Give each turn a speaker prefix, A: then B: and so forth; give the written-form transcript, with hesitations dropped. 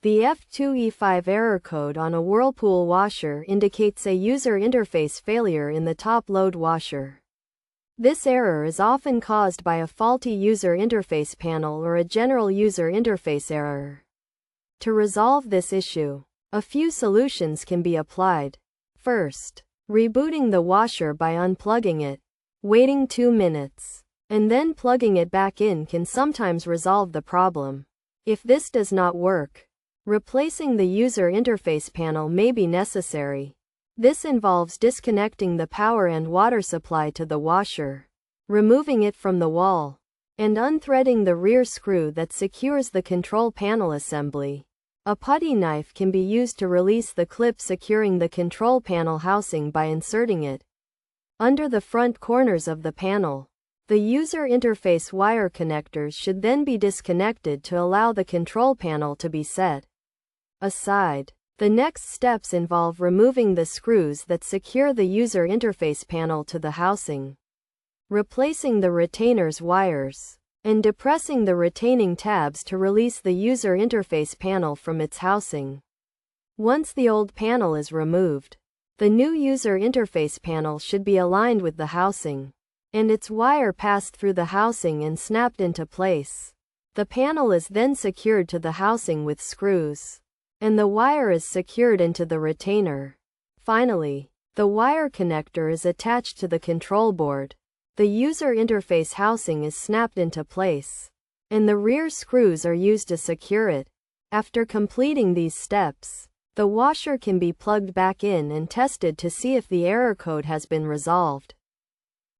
A: The F2E5 error code on a Whirlpool washer indicates a user interface failure in the top load washer. This error is often caused by a faulty user interface panel or a general user interface error. To resolve this issue, a few solutions can be applied. First, rebooting the washer by unplugging it, waiting 2 minutes, and then plugging it back in can sometimes resolve the problem. If this does not work, replacing the user interface panel may be necessary. This involves disconnecting the power and water supply to the washer, removing it from the wall, and unthreading the rear screw that secures the control panel assembly. A putty knife can be used to release the clip securing the control panel housing by inserting it under the front corners of the panel. The user interface wire connectors should then be disconnected to allow the control panel to be set aside. The next steps involve removing the screws that secure the user interface panel to the housing, replacing the retainer's wires, and depressing the retaining tabs to release the user interface panel from its housing. Once the old panel is removed, the new user interface panel should be aligned with the housing, and its wire passed through the housing and snapped into place. The panel is then secured to the housing with screws, and the wire is secured into the retainer. Finally, the wire connector is attached to the control board. The user interface housing is snapped into place, and the rear screws are used to secure it. After completing these steps, the washer can be plugged back in and tested to see if the error code has been resolved.